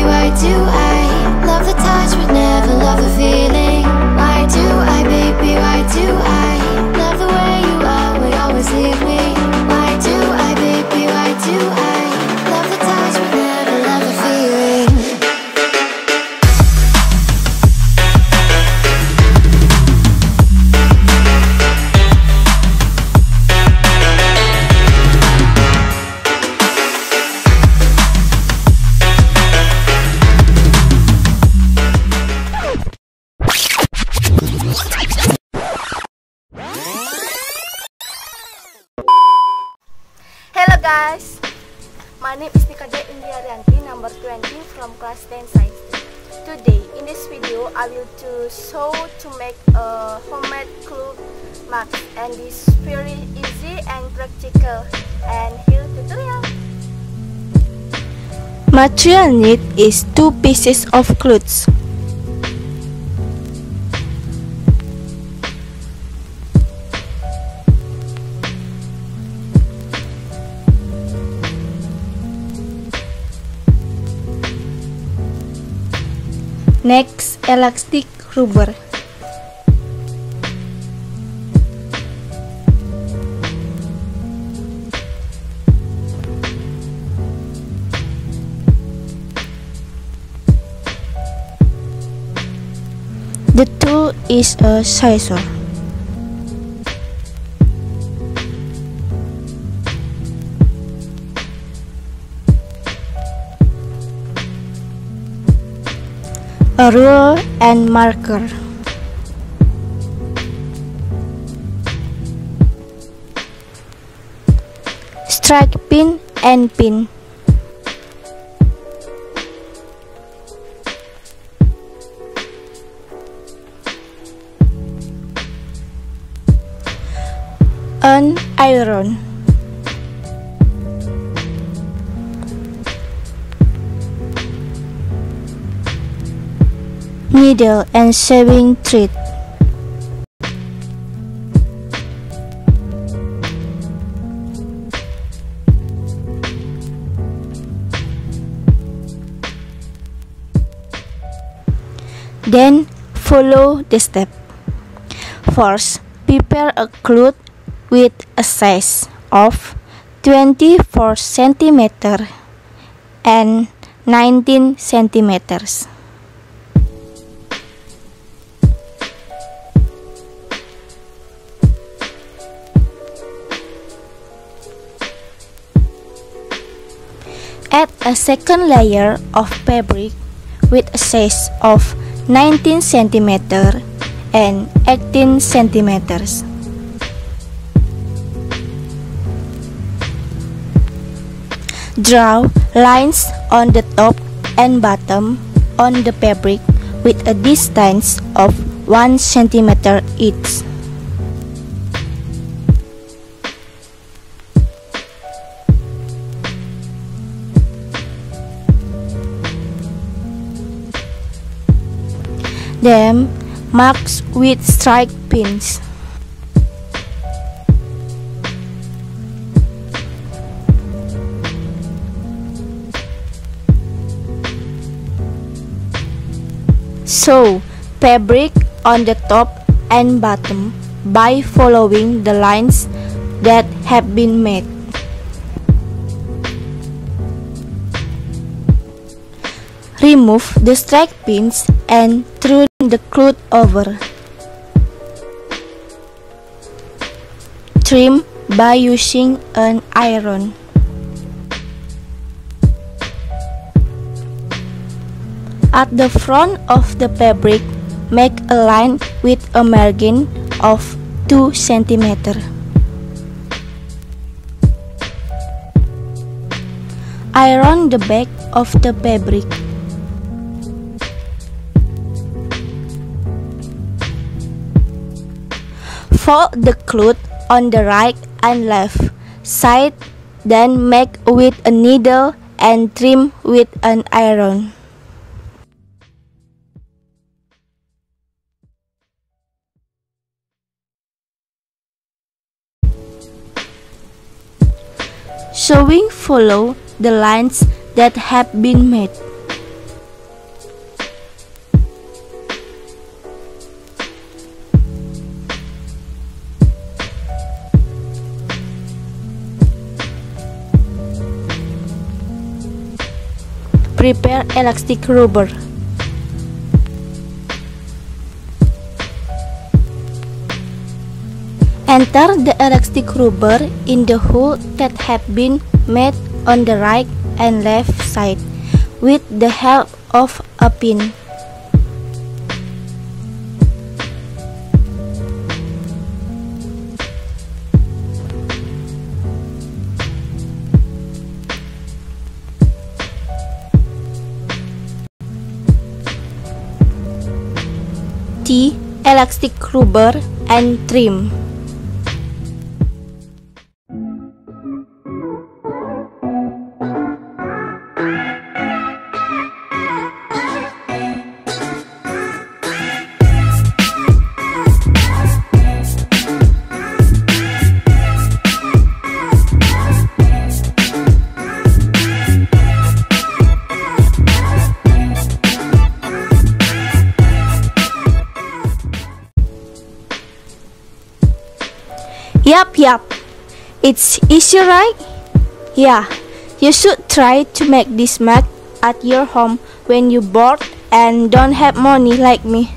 Why do I love the touch but never love the feeling? Why do I, baby, why do I love the way you are, will always leave me? Why do I, baby, why do I love the touch but never love the feeling? Hello guys, my name is Ni Kadek Indri Arianti, number 20 from class 10 science. Today in this video I will show to make a homemade cloth mask, and this very easy and practical. And here tutorial. Material need is 2 pieces of clothes. Next, elastic rubber. The tool is a scissor. A ruler and marker. Strike pin and pin. An iron. Needle and sewing thread. Then follow the step. First, prepare a cloth with a size of 24 cm and 19 cm. Add a second layer of fabric with a size of 19 cm and 18 cm. Draw lines on the top and bottom on the fabric with a distance of 1 cm each. Then marks with strike pins. Sew fabric on the top and bottom by following the lines that have been made. Remove the strike pins and turn the cloth over. Trim by using an iron. At the front of the fabric, make a line with a margin of 2 cm. Iron the back of the fabric. Fold the cloth on the right and left side, then make with a needle and trim with an iron. Sewing follow the lines that have been made. Prepare elastic rubber. Enter the elastic rubber in the hole that have been made on the right and left side with the help of a pin. Tie elastic rubber and trim. Yup, it's easy, right? Yeah, you should try to make this mug at your home when you're bored and don't have money like me.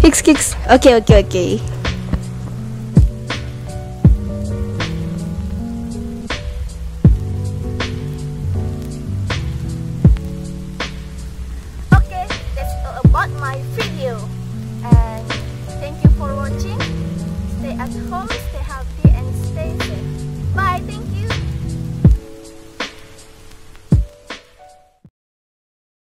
Kicks. Okay.